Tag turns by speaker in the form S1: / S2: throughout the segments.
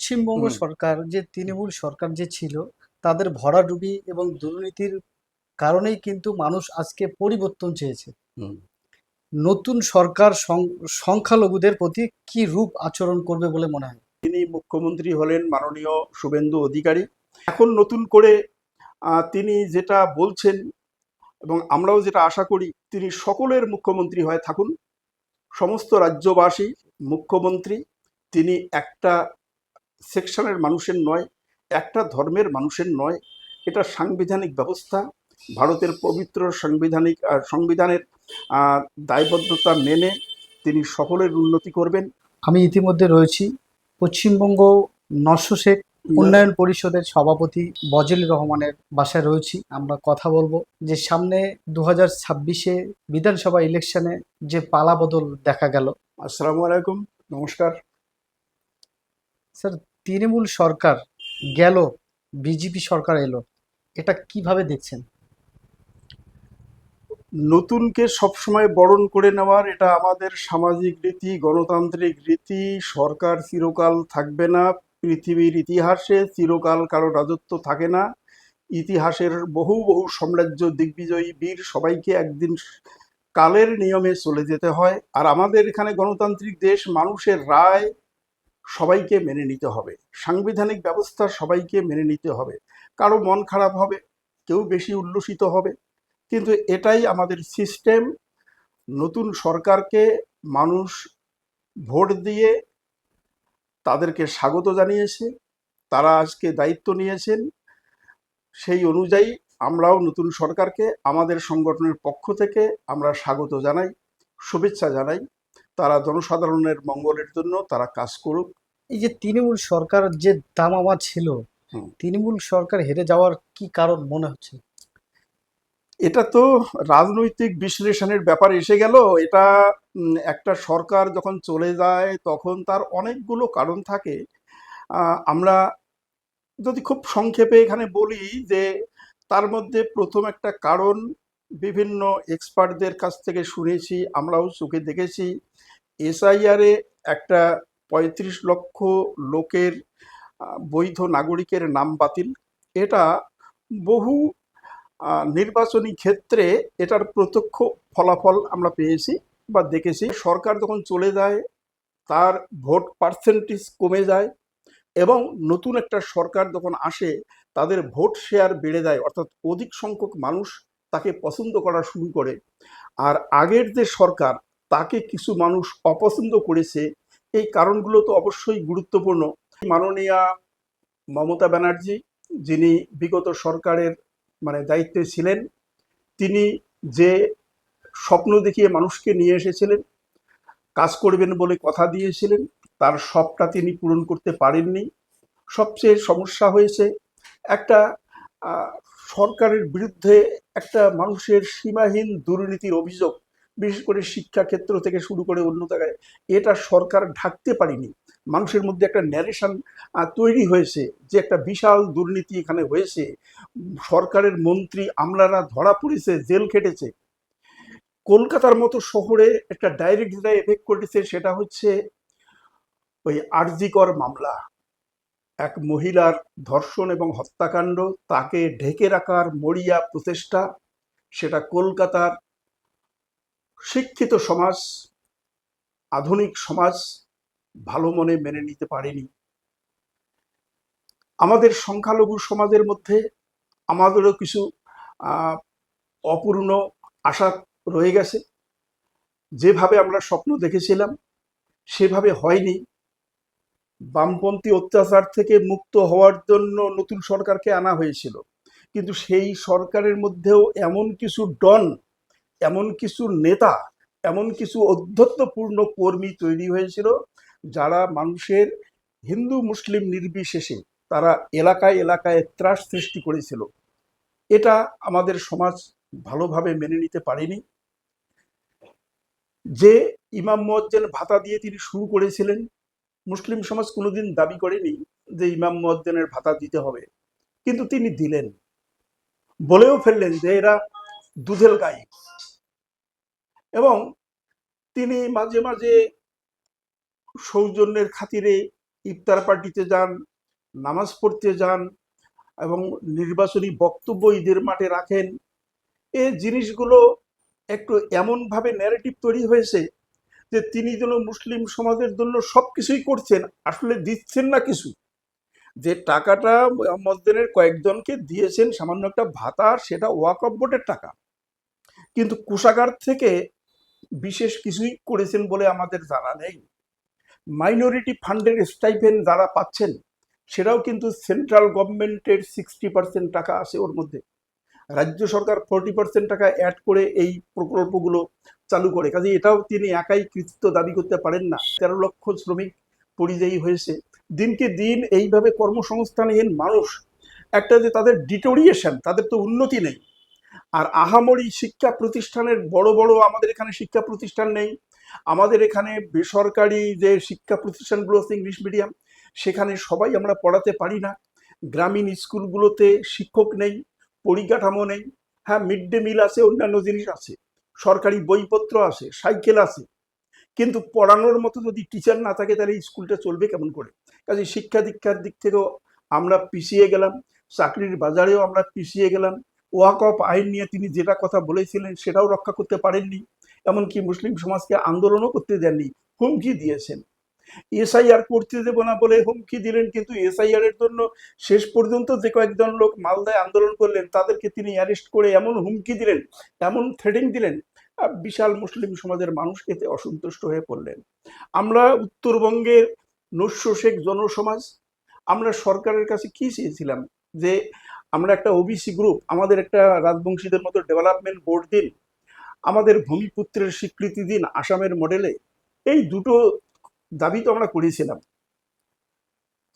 S1: পশ্চিমবঙ্গ
S2: হুম,
S1: সরকার যে তৃণমূল সরকার যে ছিল তাদের ভরাডুবি এবং দুর্নীতির কারণেই কিন্তু মানুষ আজকে পরিবর্তন চেয়েছে।
S2: হুম।
S1: নতুন সরকার সংখ্যালঘুদের প্রতি কি রূপ আচরণ করবে বলে মনে হয়?
S2: তিনি মুখ্যমন্ত্রী হলেন মাননীয় শুভেন্দু অধিকারী। এখন নতুন করে তিনি যেটা বলছেন এবং আমরাও যেটা আশা করি, তিনি সকলের মুখ্যমন্ত্রী হয়ে থাকুন, সমস্ত রাজ্যবাসী মুখ্যমন্ত্রী। তিনি একটা সেকশনের মানুষের নয়, একটা ধর্মের মানুষের নয়। এটা সাংবিধানিক ব্যবস্থা। ভারতের পবিত্র সংবিধানের দায়বদ্ধতা মেনে তিনি সকলের উন্নতি করবেন।
S1: আমি ইতিমধ্যে রয়েছি পশ্চিমবঙ্গ নস্য শেখ উন্নয়ন পরিষদের সভাপতি বজেল রহমানের বাসায় রয়েছি। আমরা কথা বলবো যে সামনে 2026-এ বিধানসভা ইলেকশনে যে পালাবদল দেখা গেল।
S2: আসসালামু আলাইকুম, নমস্কার।
S1: স্যার, তৃণমূল সরকার গেল, বিজেপি সরকার এলো, এটা কিভাবে দেখছেন?
S2: নতুনকে সবসময় বরণ করে নেওয়ার এটা আমাদের সামাজিক রীতি, গণতান্ত্রিক রীতি। সরকার চিরকাল থাকবে না। পৃথিবীর ইতিহাসে চিরকাল কারো রাজত্ব থাকে না। ইতিহাসের বহু বহু সাম্রাজ্য, দিগ্বিজয়ী বীর সবাইকে একদিন কালের নিয়মে চলে যেতে হয়। আর আমাদের এখানে গণতান্ত্রিক দেশ, মানুষের রায় সবাইকে মেনে নিতে হবে, সাংবিধানিক ব্যবস্থা সবাইকে মেনে নিতে হবে। কারো মন খারাপ হবে, কেউ বেশি উল্লসিত হবে, কিন্তু এটাই আমাদের সিস্টেম। নতুন সরকারকে মানুষ ভোট দিয়ে তাদেরকে স্বাগত জানিয়েছে, তারা আজকে দায়িত্ব নিয়েছেন। সেই অনুযায়ী আমরাও নতুন সরকারকে আমাদের সংগঠনের পক্ষ থেকে আমরা স্বাগত জানাই, শুভেচ্ছা জানাই। তারা জনসাধারণের মঙ্গলের জন্য তারা কাজ করুক।
S1: এই যে তৃণমূল সরকার যে দামামা ছিল,
S2: হুম।
S1: তৃণমূল সরকার হেরে যাওয়ার কি কারণ মনে হচ্ছে?
S2: এটা তো রাজনৈতিক বিশ্লেষণের ব্যাপার এসে গেল। এটা একটা সরকার যখন চলে যায় তখন তার অনেকগুলো কারণ থাকে। আমরা যদি খুব সংক্ষেপে এখানে বলি যে তার মধ্যে প্রথম একটা কারণ, বিভিন্ন এক্সপার্টদের কাছ থেকে শুনেছি, আমরাও চোখে দেখেছি, এসআইআরে একটা 35 লক্ষ লোকের বৈধ নাগরিকের নাম বাতিল। এটা বহু নির্বাচনী ক্ষেত্রে এটার প্রত্যক্ষ ফলাফল আমরা পেয়েছি বা দেখেছি। সরকার যখন চলে যায় তার ভোট পার্সেন্টেজ কমে যায়, এবং নতুন একটা সরকার যখন আসে তাদের ভোট শেয়ার বেড়ে যায়, অর্থাৎ অধিক সংখ্যক মানুষ তাকে পছন্দ করা শুরু করে। আর আগের যে সরকার, তাকে কিছু মানুষ অপছন্দ করেছে। এই কারণগুলো তো অবশ্যই গুরুত্বপূর্ণ। মাননীয়া মমতা ব্যানার্জি, যিনি বিগত সরকারের দায়িত্বে ছিলেন, তিনি যে স্বপ্ন দেখিয়ে মানুষকে নিয়ে এসেছিলেন, কাজ করবেন বলে কথা দিয়েছিলেন, তার সবটা তিনি পূরণ করতে পারেননি। সবচেয়ে সমস্যা হয়েছে একটা আহ, সরকারের বিরুদ্ধে একটা মানুষের সীমাহীন দুর্নীতির অভিযোগ, বিশেষ করে শিক্ষা ক্ষেত্র থেকে শুরু করে অন্য জায়গায়। এটা সরকার ঢাকতে পারেনি। মানুষের মধ্যে একটা ন্যারেশন তৈরি হয়েছে যে একটা বিশাল দুর্নীতি এখানে হয়েছে। সরকারের মন্ত্রী আমলারা ধরা পড়েছে, জেল খেটেছে। কলকাতার মতো শহরে একটা ডাইরেক্ট যেটা এফেক্ট করেছে সেটা হচ্ছে ওই আরজি কর মামলা, এক মহিলার ধর্ষণ এবং হত্যাকাণ্ড, তাকে ঢেকে রাখার মরিয়া প্রচেষ্টা। সেটা কলকাতার শিক্ষিত সমাজ, আধুনিক সমাজ ভালো মনে মেনে নিতে পারেনি। আমাদের সংখ্যালঘু সমাজের মধ্যে আমাদেরও কিছু আহ, অপূর্ণ আশা রয়ে গেছে। যেভাবে আমরা স্বপ্ন দেখেছিলাম সেভাবে হয়নি। বামপন্থী অত্যাচার থেকে মুক্ত হওয়ার জন্য নতুন সরকারকে আনা হয়েছিল, কিন্তু সেই সরকারের মধ্যেও এমন কিছু ডন, এমন কিছু নেতা, এমন কিছু ঔদ্ধত্যপূর্ণ কর্মী তৈরি হয়েছিল যারা মানুষের, হিন্দু মুসলিম নির্বিশেষে, তারা এলাকায় এলাকায় ত্রাস সৃষ্টি করেছিল। এটা আমাদের সমাজ ভালোভাবে মেনে নিতে পারেনি। যে ইমাম মুয়াজ্জিন ভাতা দিয়ে তিনি শুরু করেছিলেন, মুসলিম সমাজ কোনোদিন দাবি করেনি যে ইমাম মুয়াজ্জিনের ভাতা দিতে হবে, কিন্তু তিনি দিলেন। বলেও ফেললেন যে এরা দুধেল গাই। এবং তিনি মাঝে মাঝে সৌজন্যের খাতিরে ইফতার পার্টিতে যান, নামাজ পড়তে যান এবং নির্বাচনী বক্তব্য ঈদের মাঠে রাখেন। এই জিনিসগুলো একটু এমনভাবে ন্যারেটিভ তৈরি হয়েছে যে তিনি যেন মুসলিম সমাজের জন্য সব কিছুই করছেন, আসলে দিচ্ছেন না কিছু। যে টাকাটা মসজিদের কয়েকজনকে দিয়েছেন সামান্য একটা ভাতা, সেটা ওয়াকফ বোর্ডের টাকা, কিন্তু কোষাগার থেকে বিশেষ কিছুই করেছেন বলে আমাদের জানা নেই। মাইনরিটি ফান্ডের স্টাইপেন্ড যারা পাচ্ছেন সেটাও কিন্তু সেন্ট্রাল গভর্নমেন্টের 60% টাকা আছে ওর মধ্যে, রাজ্য সরকার 40% টাকা অ্যাড করে এই প্রকল্পগুলো চালু করে। কাজে এটাও তিনি একাই কৃতিত্ব দাবি করতে পারেন না। 13 লক্ষ শ্রমিক পরিযায়ী হয়েছে, দিনকে দিন এইভাবে কর্মসংস্থানহীন মানুষ, একটা যে তাদের ডিটোরিয়েশন, তাদের তো উন্নতি নেই। আর আহামরি শিক্ষা প্রতিষ্ঠানের বড় বড় আমাদের এখানে শিক্ষা প্রতিষ্ঠান নেই। আমাদের এখানে বেসরকারি যে শিক্ষা প্রতিষ্ঠানগুলো আছে ইংলিশ মিডিয়াম, সেখানে সবাই আমরা পড়াতে পারি না। গ্রামীণ স্কুলগুলোতে শিক্ষক নেই, পরিকাঠামো নেই। হ্যাঁ, মিড ডে মিল আছে, অন্যান্য জিনিস আছে, সরকারি বইপত্র আছে, সাইকেল আছে, কিন্তু পড়ানোর মতো যদি টিচার না থাকে তাহলে স্কুলটা চলবে কেমন করে? কাজে শিক্ষা দীক্ষার দিক থেকেও আমরা পিছিয়ে গেলাম, চাকরির বাজারেও আমরা পিছিয়ে গেলাম। ওয়াকফ আইন নিয়ে তিনি যেটা কথা বলেছিলেন সেটাও রক্ষা করতে পারেননি, এমনকি মুসলিম সমাজকে আন্দোলনও করতে দেননি, হুমকি দিয়েছেন। এসআইআর করতে দেবো না বলে হুমকি দিলেন, কিন্তু এসআইআর এর জন্য শেষ পর্যন্ত যে কয়েকজন লোক মালদায় আন্দোলন করলেন তাদেরকে তিনি অ্যারেস্ট করে এমন হুমকি দিলেন, এমন থ্রেটিং দিলেন, বিশাল মুসলিম সমাজের মানুষ এতে অসন্তুষ্ট হয়ে পড়লেন। আমরা উত্তরবঙ্গের নস্য শেখ জনসমাজ, আমরা সরকারের কাছে কি চেয়েছিলাম যে আমরা একটা ওবিসি গ্রুপ, আমাদের একটা রাজবংশীদের মতো ডেভেলপমেন্ট বোর্ড দিন, আমাদের ভূমিপুত্রের স্বীকৃতি দিন আসামের মডেলে। এই দুটো দাবি তো আমরা করেছিলাম।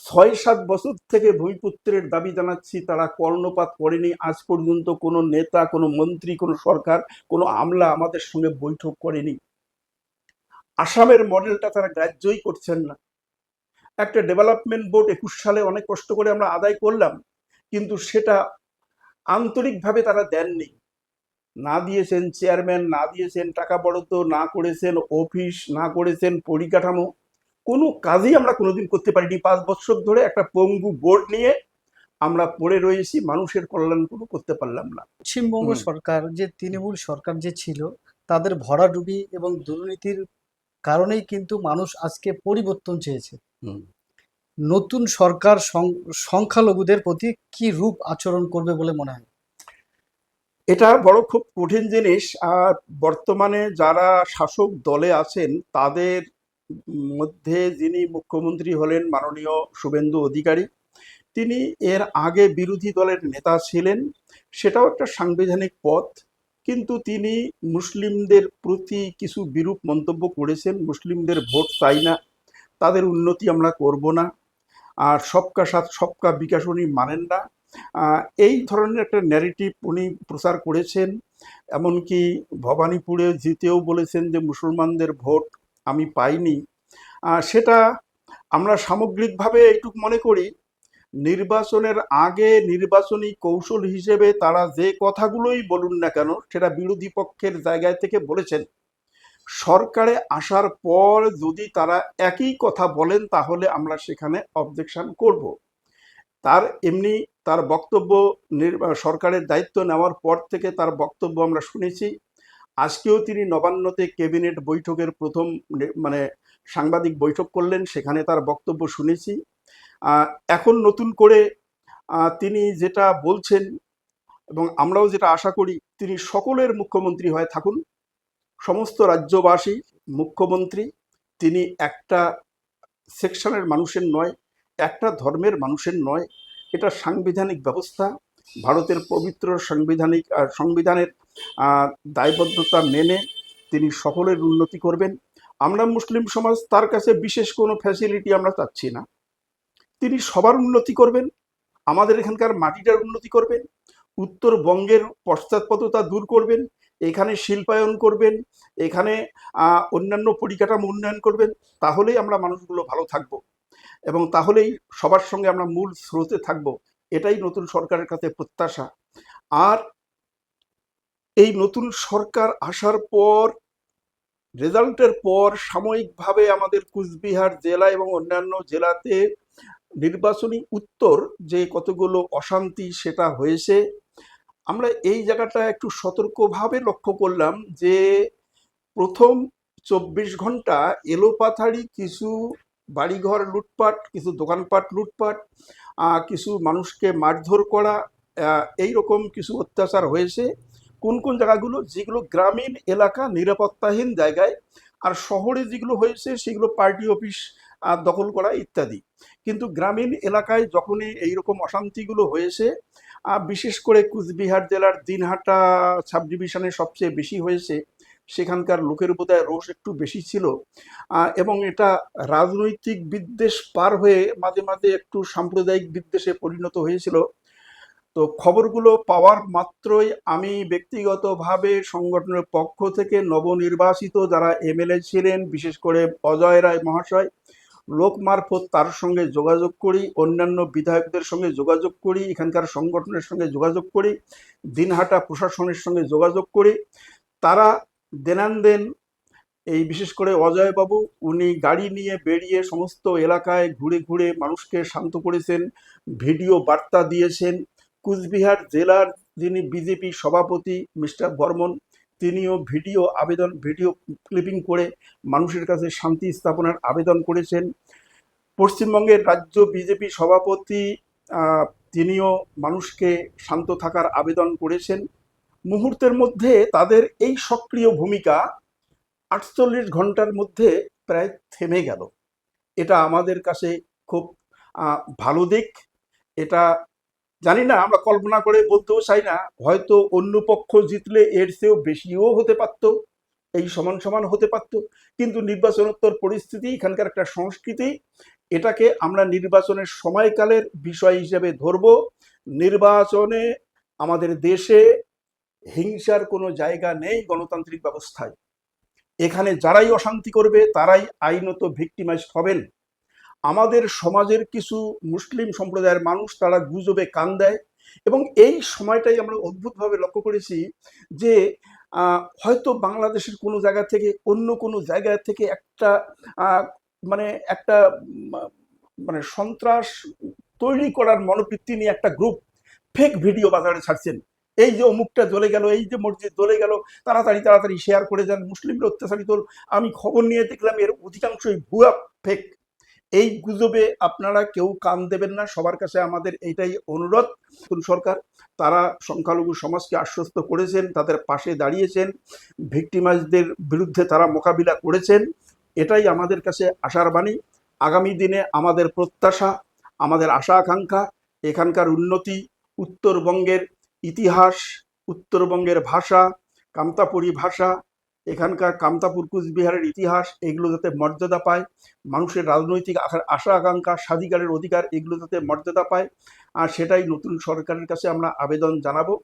S2: 6-7 বছর থেকে ভূমিপুত্রের দাবি জানাচ্ছি, তারা কর্ণপাত করেনি। আজ পর্যন্ত কোনো নেতা, কোনো মন্ত্রী, কোনো সরকার, কোনো আমলা আমাদের সঙ্গে বৈঠক করেনি। আসামের মডেলটা তারা গ্রাহ্যই করছেন না। একটা ডেভেলপমেন্ট বোর্ড 21 সালে অনেক কষ্ট করে আমরা আদায় করলাম, কিন্তু সেটা আন্তরিকভাবে তারা দেননি। না দিয়েছেন চেয়ারম্যান, না দিয়েছেন টাকা বরাদ্দ, না করেছেন অফিস, না করেছেন পরিকাঠামো, কোনো কাজই আমরা কোনোদিন করতে পারিনি। 5 বছর ধরে একটা পঙ্গু বোর্ড নিয়ে আমরা পড়ে রয়েছি, মানুষের কল্যাণ কোনো করতে পারলাম না।
S1: পশ্চিমবঙ্গ
S2: হুম,
S1: সরকার যে তৃণমূল সরকার যে ছিল, তাদের ভরাডুবি এবং দুর্নীতির কারণেই কিন্তু মানুষ আজকে পরিবর্তন চেয়েছে।
S2: হুম।
S1: নতুন সরকার সংখ্যালঘুদের প্রতি কি রূপ আচরণ করবে বলে মনে হয়?
S2: এটা বড় খুব কঠিন জিনিস। আর বর্তমানে যারা শাসক দলে আছেন তাদের মধ্যে যিনি মুখ্যমন্ত্রী হলেন মাননীয় শুভেন্দু অধিকারী, তিনি এর আগে বিরোধী দলের নেতা ছিলেন, সেটাও একটা সাংবিধানিক পদ, কিন্তু তিনি মুসলিমদের প্রতি কিছু বিরূপ মন্তব্য করেছেন। মুসলিমদের ভোট চাই না, তাদের উন্নতি আমরা করব না, আর সবকা সাথ সবকা বিকাশ উনি মানেন না। এই ধরনের একটা ন্যারেটিভ উনি প্রচার করেছেন। এমনকি ভবানীপুরে জিতেও বলেছেন যে মুসলমানদের ভোট আমি পাইনি। সেটা আমরা সামগ্রিকভাবে এইটুকু মনে করি, নির্বাচনের আগে নির্বাচনী কৌশল হিসেবে তারা যে কথাগুলোই বলুন না কেন সেটা বিরোধী পক্ষের জায়গায় থেকে বলেছেন। সরকারে আসার পর যদি তারা একই কথা বলেন তাহলে আমরা সেখানে অবজেকশন করব। তার এমনি তার বক্তব্য সরকারের দায়িত্ব নেওয়ার পর থেকে তার বক্তব্য আমরা শুনেছি। আজকেও তিনি নবান্নতে ক্যাবিনেট বৈঠকের প্রথম মানে সাংবাদিক বৈঠক করলেন, সেখানে তার বক্তব্য শুনেছি। এখন নতুন করে তিনি যেটা বলছেন এবং আমরাও যেটা আশা করি, তিনি সকলের মুখ্যমন্ত্রী হয়ে থাকুন, সমস্ত রাজ্যবাসী মুখ্যমন্ত্রী। তিনি একটা সেকশনের মানুষের নয়, একটা ধর্মের মানুষের নয়। এটা সাংবিধানিক ব্যবস্থা, ভারতের পবিত্র সংবিধানের দায়বদ্ধতা মেনে তিনি সকলের উন্নতি করবেন। আমরা মুসলিম সমাজ তার কাছে বিশেষ কোনো ফ্যাসিলিটি আমরা চাচ্ছি না, তিনি সবার উন্নতি করবেন, আমাদের এখানকার মাটিটার উন্নতি করবেন, উত্তরবঙ্গের পশ্চাৎপদতা দূর করবেন, এখানে শিল্পায়ন করবেন, এখানে অন্যান্য পরিকাঠামো উন্নয়ন করবেন। তাহলেই আমরা মানুষগুলো ভালো থাকব এবং তাহলেই সবার সঙ্গে আমরা মূল স্রোতে থাকব। এটাই নতুন সরকারের কাছে প্রত্যাশা। আর এই নতুন সরকার আসার পর রেজাল্টের পর সাময়িকভাবে আমাদের কুচবিহার জেলা এবং অন্যান্য জেলাতে নির্বাচনী উত্তর যে কতগুলো অশান্তি সেটা হয়েছে। আমরা এই জায়গাটা একটু সতর্কভাবে লক্ষ্য করলাম যে প্রথম 24 ঘন্টা এলোপাথারি কিছু বাড়িঘর লুটপাট, কিছু দোকানপাট লুটপাট, কিছু মানুষকে মারধর করা, এই রকম কিছু অত্যাচার হয়েছে। কোন কোন জায়গাগুলো, যেগুলো গ্রামীণ এলাকা নিরাপত্তাহীন জায়গায়, আর শহরে যেগুলো হয়েছে সেগুলো পার্টি অফিস দখল করা ইত্যাদি। কিন্তু গ্রামীণ এলাকায় যখনই এইরকম অশান্তিগুলো হয়েছে, বিশেষ করে কুচবিহার জেলার দিনহাটা সাব ডিভিশনে সবচেয়ে বেশি হয়েছে। সেখানকার লোকের বোধহয় রোষ একটু বেশি ছিল, এবং এটা রাজনৈতিক বিদ্বেষ পার হয়ে মাঝে মাঝে একটু সাম্প্রদায়িক বিদ্বেষে পরিণত হয়েছিল। তো খবরগুলো পাওয়ার মাত্রই আমি ব্যক্তিগতভাবে সংগঠনের পক্ষ থেকে নবনির্বাচিত যারা এমএলএ ছিলেন, বিশেষ করে অজয় রায় মহাশয়, লোক মারফত তার সঙ্গে যোগাযোগ করি, অন্যান্য বিধায়কদের সঙ্গে যোগাযোগ করি, এখানকার সংগঠনের সঙ্গে যোগাযোগ করি, দিনহাটা প্রশাসনের সঙ্গে যোগাযোগ করি। তারা দেনান্দেন, এই বিশেষ করে অজয়বাবু, উনি গাড়ি নিয়ে বেরিয়ে সমস্ত এলাকায় ঘুরে ঘুরে মানুষকে শান্ত করেছেন, ভিডিও বার্তা দিয়েছেন। কুচবিহার জেলার যিনি বিজেপি সভাপতি মিস্টার বর্মন, তিনিও ভিডিও ক্লিপিং করে মানুষের কাছে শান্তি স্থাপনের আবেদন করেছেন। পশ্চিমবঙ্গের রাজ্য বিজেপি সভাপতি, তিনিও মানুষকে শান্ত থাকার আবেদন করেছেন। মুহূর্তের মধ্যে তাদের এই সক্রিয় ভূমিকা 48 ঘন্টার মধ্যে প্রায় থেমে গেল। এটা আমাদের কাছে খুব ভালো দিক। এটা জানি না, আমরা কল্পনা করে বলতেও চাই না, হয়তো অন্য পক্ষ জিতলে এর চেয়েও বেশিও হতে পারত, এই সমান সমান হতে পারত। কিন্তু নির্বাচনোত্তর পরিস্থিতি, এখানকার একটা সংস্কৃতি, এটাকে আমরা নির্বাচনের সময়কালের বিষয় হিসেবে ধরব। নির্বাচনে আমাদের দেশে হিংসার কোনো জায়গা নেই গণতান্ত্রিক ব্যবস্থায়। এখানে যারাই অশান্তি করবে তারাই আইনত ভিক্টিমাইজড হবেন। আমাদের সমাজের কিছু মুসলিম সম্প্রদায়ের মানুষ তারা গুজবে কান দেয়, এবং এই সময়টাই আমরা অদ্ভুতভাবে লক্ষ্য করেছি যে হয়তো বাংলাদেশের কোনো জায়গা থেকে অন্য কোনো জায়গা থেকে একটা মানে একটা মানে সন্ত্রাস তৈরি করার মনোবৃত্তি নিয়ে একটা গ্রুপ ফেক ভিডিও বাজারে ছাড়ছেন। এই যে অমুকটা জ্বলে গেল, এই যে মসজিদ জ্বলে গেল, তাড়াতাড়ি তাড়াতাড়ি শেয়ার করে যান, মুসলিমরা অত্যাচারিত। আমি খবর নিয়ে দেখলাম এর অধিকাংশই ভুয়া, ফেক। এই গুজবে আপনারা কেউ কান দেবেন না। সবার কাছে আমাদের এইটাই অনুরোধ। সরকার, তারা সংখ্যালঘু সমাজকে আশ্বস্ত করেছেন, তাদের পাশে দাঁড়িয়েছেন, ভিক্টিমাইজদের বিরুদ্ধে তারা মোকাবিলা করেছেন। এটাই আমাদের কাছে আশার বাণী। আগামী দিনে আমাদের প্রত্যাশা, আমাদের আশা আকাঙ্ক্ষা, এখানকার উন্নতি, উত্তরবঙ্গের ইতিহাস, উত্তরবঙ্গের ভাষা, কামতাপুরী ভাষা, এখানকার কামতাপুর কুচবিহারের ইতিহাস, এগুলো যাতে মর্যাদা পায়, মানুষের রাজনৈতিক আশা আকাঙ্ক্ষা, স্বাধিকারের অধিকার, এগুলো যাতে মর্যাদা পায়, আর সেটাই নতুন সরকারের কাছে আমরা আবেদন জানাবো।